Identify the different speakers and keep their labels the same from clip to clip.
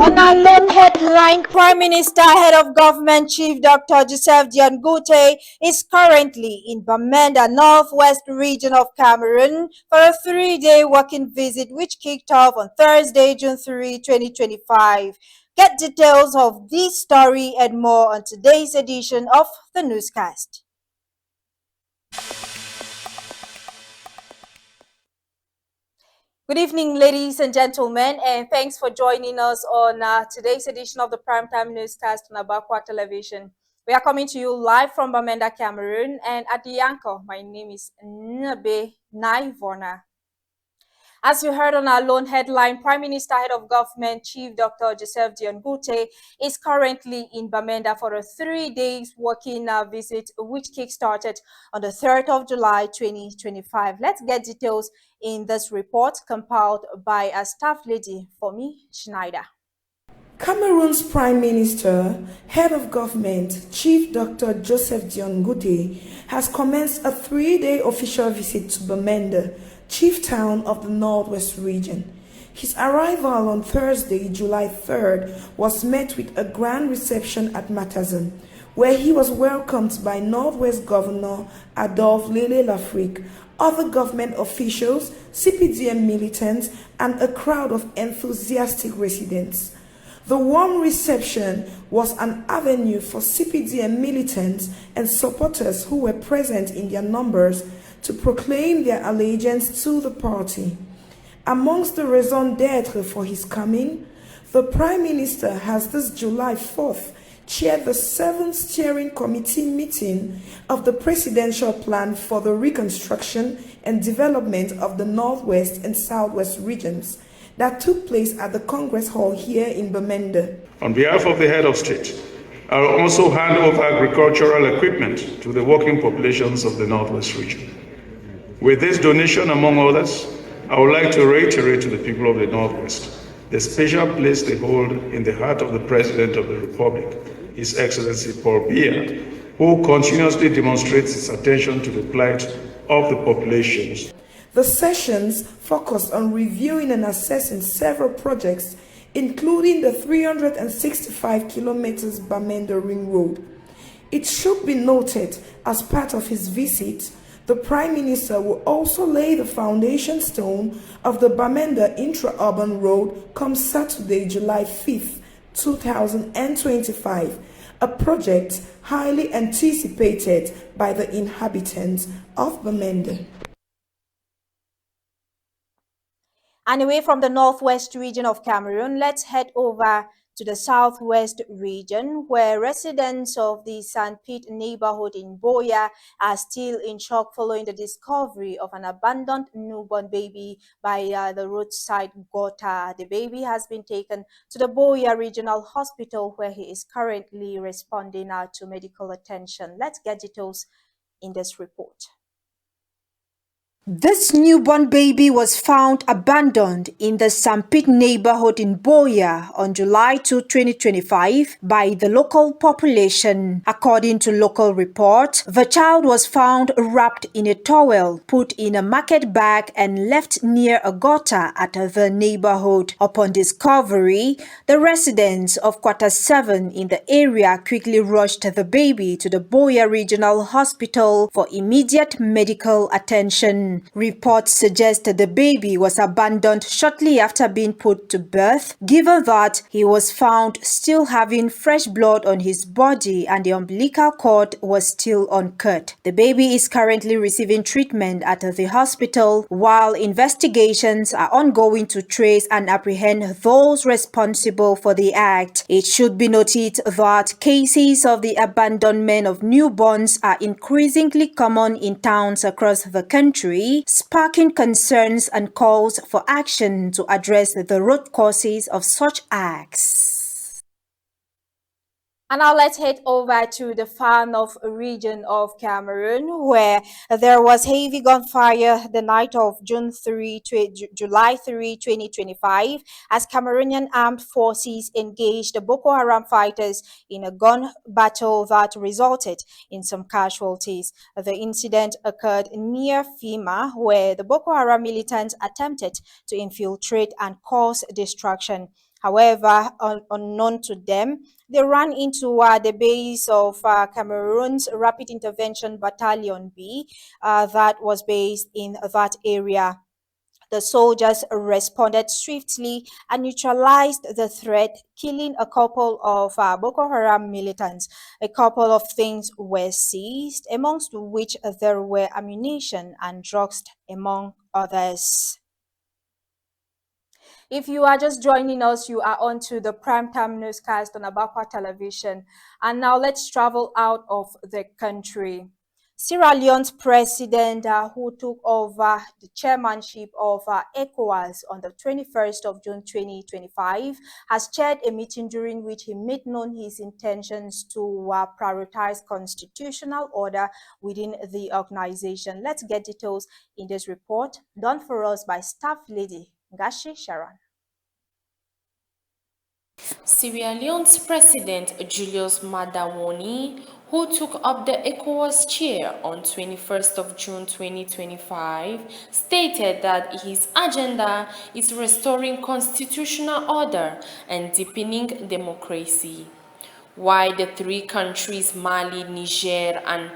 Speaker 1: On our main headline, Prime Minister, Head of Government Chief Dr. Joseph Dion is currently in Bamenda, northwest region of Cameroon for a 3-day working visit which kicked off on Thursday, June 3, 2025. Get details of this story and more on today's edition of the newscast. Good evening, ladies and gentlemen, and thanks for joining us on today's edition of the Primetime Newscast on Abakwa Television. We are coming to you live from Bamenda, Cameroon, and at the anchor, my name is Nabe Naivona. As you heard on our lone headline, Prime Minister, Head of Government, Chief Dr. Joseph Dion is currently in Bamenda for a 3-day working visit, which kick-started on the 3rd of July, 2025. Let's get details in this report compiled by a staff lady, Fomi Schneider.
Speaker 2: Cameroon's Prime Minister, Head of Government, Chief Dr. Joseph Dion has commenced a 3-day official visit to Bamenda, chief town of the Northwest region. His arrival on Thursday, July 3rd, was met with a grand reception at Matazan, where he was welcomed by Northwest Governor Adolphe Lele Lafrique, other government officials, CPDM militants, and a crowd of enthusiastic residents. The warm reception was an avenue for CPDM militants and supporters who were present in their numbers to proclaim their allegiance to the party. Amongst the raison d'etre for his coming, the Prime Minister has this July 4th chaired the 7th Steering Committee meeting of the Presidential Plan for the Reconstruction and Development of the Northwest and Southwest regions that took place at the Congress Hall here in Bamenda.
Speaker 3: On behalf of the Head of State, I will also hand over agricultural equipment to the working populations of the Northwest region. With this donation, among others, I would like to reiterate to the people of the Northwest the special place they hold in the heart of the President of the Republic, His Excellency Paul Biya, who continuously demonstrates his attention to the plight of the populations.
Speaker 2: The sessions focused on reviewing and assessing several projects, including the 365 kilometers Bamenda Ring Road. It should be noted, as part of his visit, the Prime Minister will also lay the foundation stone of the Bamenda Intra-Urban Road come Saturday, July 5th, 2025, a project highly anticipated by the inhabitants of Bamenda.
Speaker 1: And away from the northwest region of Cameroon, let's head over to the southwest region, where residents of the Sandpit neighborhood in Boya are still in shock following the discovery of an abandoned newborn baby by the roadside gutter. The baby has been taken to the Boya Regional Hospital, where he is currently responding to medical attention. Let's get details in this report. This newborn baby was found abandoned in the Sampit neighborhood in Boya on July 2, 2025 by the local population. According to local reports, the child was found wrapped in a towel, put in a market bag and left near a gutter at the neighborhood. Upon discovery, the residents of Quarter 7 in the area quickly rushed the baby to the Boya Regional Hospital for immediate medical attention. Reports suggest that the baby was abandoned shortly after being put to birth, given that he was found still having fresh blood on his body and the umbilical cord was still uncut. The baby is currently receiving treatment at the hospital, while investigations are ongoing to trace and apprehend those responsible for the act. It should be noted that cases of the abandonment of newborns are increasingly common in towns across the country, sparking concerns and calls for action to address the root causes of such acts. And now let's head over to the far north region of Cameroon, where there was heavy gunfire the night of July 3, 2025, as Cameroonian armed forces engaged the Boko Haram fighters in a gun battle that resulted in some casualties. The incident occurred near Fima, where the Boko Haram militants attempted to infiltrate and cause destruction. However, unknown to them, they ran into the base of Cameroon's Rapid Intervention Battalion B that was based in that area. The soldiers responded swiftly and neutralized the threat, killing a couple of Boko Haram militants. A couple of things were seized, amongst which there were ammunition and drugs, among others. If you are just joining us, you are on to the primetime newscast on Abakwa Television. And now let's travel out of the country. Sierra Leone's president, who took over the chairmanship of ECOWAS on the 21st of June 2025, has chaired a meeting during which he made known his intentions to prioritize constitutional order within the organization. Let's get details in this report done for us by staff lady Gashi Sharon.
Speaker 4: Sierra Leone's President Julius Madawoni, who took up the ECOWAS chair on 21st of June 2025, stated that his agenda is restoring constitutional order and deepening democracy. While the three countries, Mali, Niger, and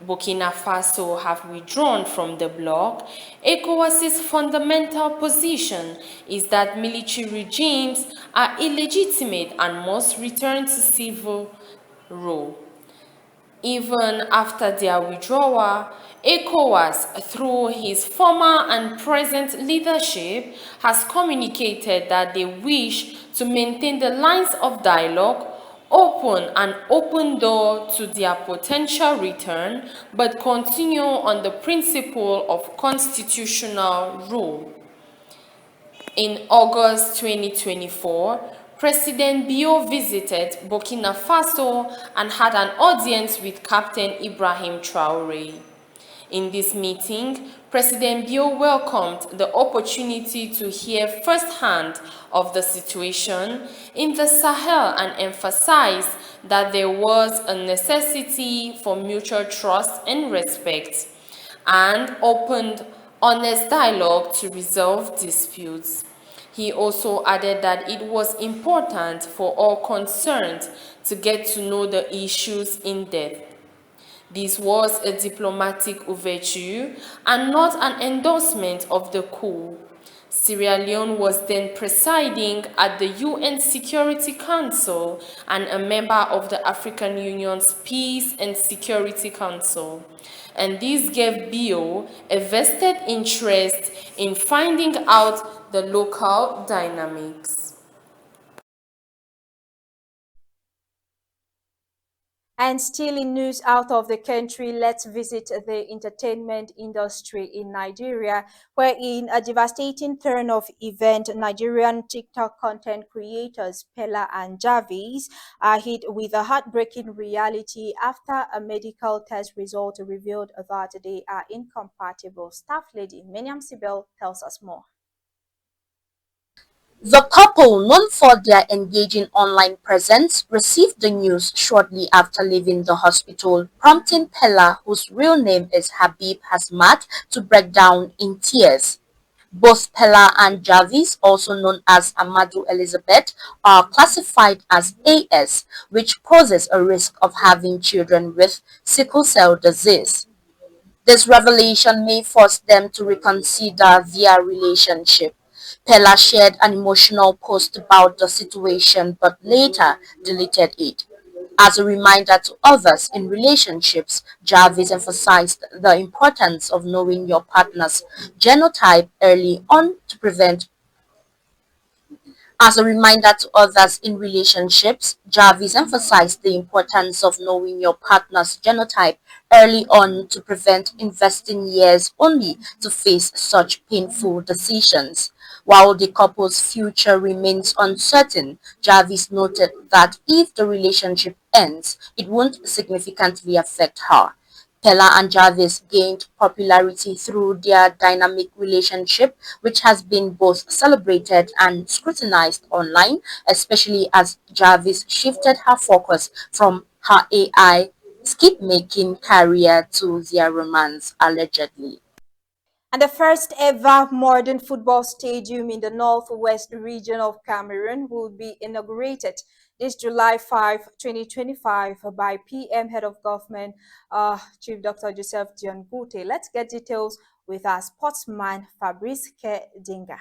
Speaker 4: Burkina Faso, have withdrawn from the bloc, ECOWAS's fundamental position is that military regimes are illegitimate and must return to civil rule. Even after their withdrawal, ECOWAS, through his former and present leadership, has communicated that they wish to maintain the lines of dialogue, open an open door to their potential return, but continue on the principle of constitutional rule. In August 2024, President Bio visited Burkina Faso and had an audience with Captain Ibrahim Traoré. In this meeting, President Bio welcomed the opportunity to hear firsthand of the situation in the Sahel and emphasized that there was a necessity for mutual trust and respect, and opened honest dialogue to resolve disputes. He also added that it was important for all concerned to get to know the issues in depth. This was a diplomatic overture and not an endorsement of the coup. Sierra Leone was then presiding at the UN Security Council and a member of the African Union's Peace and Security Council. And this gave Bio a vested interest in finding out the local dynamics.
Speaker 1: And still in news out of the country, let's visit the entertainment industry in Nigeria, where in a devastating turn of event, Nigerian TikTok content creators Pella and Jarvis are hit with a heartbreaking reality after a medical test result revealed that they are incompatible. Staff lady Meniam Sibel tells us more.
Speaker 5: The couple, known for their engaging online presence, received the news shortly after leaving the hospital, prompting Pella, whose real name is Habib Hasmat, to break down in tears. Both Pella and Jarvis, also known as Amadou Elizabeth, are classified as AS, which poses a risk of having children with sickle cell disease. This revelation may force them to reconsider their relationship. Pella shared an emotional post about the situation but later deleted it. As a reminder to others in relationships, Jarvis emphasized the importance of knowing your partner's genotype early on to prevent as a reminder to others in relationships, Jarvis emphasized the importance of knowing your partner's genotype early on to prevent investing years only to face such painful decisions. While the couple's future remains uncertain, Jarvis noted that if the relationship ends, it won't significantly affect her. Pella and Jarvis gained popularity through their dynamic relationship, which has been both celebrated and scrutinized online, especially as Jarvis shifted her focus from her AI skip making career to their romance, allegedly.
Speaker 1: And the first ever modern football stadium in the northwest region of Cameroon will be inaugurated this July 5, 2025 by PM Head of Government, Chief Dr. Joseph Dion Gute. Let's get details with our sportsman Fabrice Kedinga.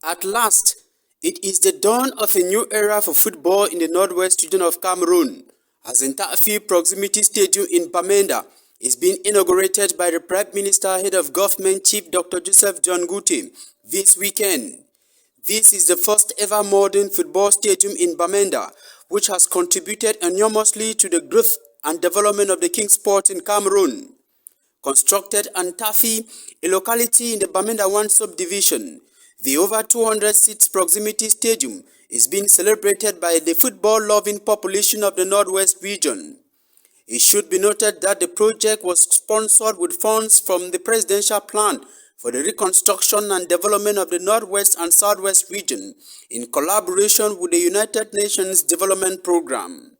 Speaker 6: At last, it is the dawn of a new era for football in the northwest region of Cameroon, as the Ntafi Proximity Stadium in Bamenda is being inaugurated by the Prime Minister, Head of Government, Chief Dr. Joseph John Gute, this weekend. This is the first ever modern football stadium in Bamenda, which has contributed enormously to the growth and development of the king sport in Cameroon. Constructed on Tafi, a locality in the Bamenda 1 subdivision, the over 200-seat proximity stadium is being celebrated by the football-loving population of the Northwest region. It should be noted that the project was sponsored with funds from the presidential plan for the reconstruction and development of the Northwest and Southwest region in collaboration with the United Nations Development Programme.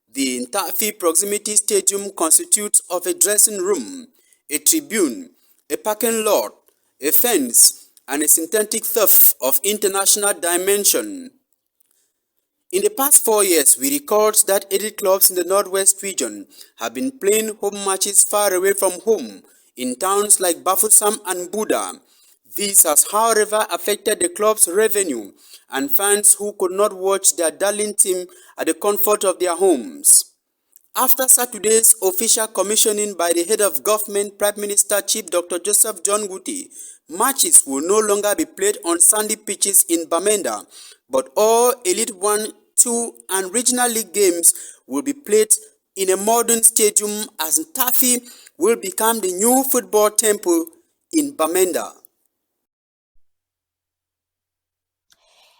Speaker 6: The Ntafi Proximity Stadium constitutes of a dressing room, a tribune, a parking lot, a fence, and a synthetic turf of international dimension. In the past 4 years, we record that 80 clubs in the Northwest region have been playing home matches far away from home in towns like Bafoussam and Buda. This has, however, affected the club's revenue and fans who could not watch their darling team at the comfort of their homes. After Saturday's official commissioning by the Head of Government, Prime Minister Chief Dr. Joseph John Gute, matches will no longer be played on sandy pitches in Bamenda, but all Elite 1, 2 and Regional League games will be played in a modern stadium as Ntafi will become the new football temple in Bamenda.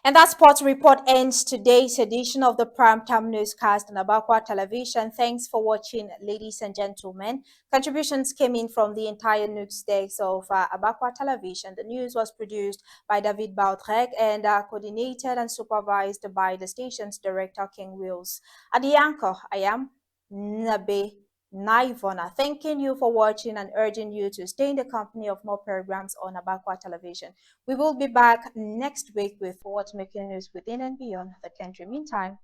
Speaker 1: And that sports report ends today's edition of the Primetime Newscast on Abakwa Television. Thanks for watching, ladies and gentlemen. Contributions came in from the entire news desk of Abakwa Television. The news was produced by David Bautrek and coordinated and supervised by the station's director, King Wills. At the anchor, I am Nabe Naivona, thanking you for watching and urging you to stay in the company of more programs on Abakwa Television. We will be back next week with what's making news within and beyond the country. Meantime,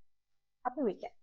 Speaker 1: happy weekend.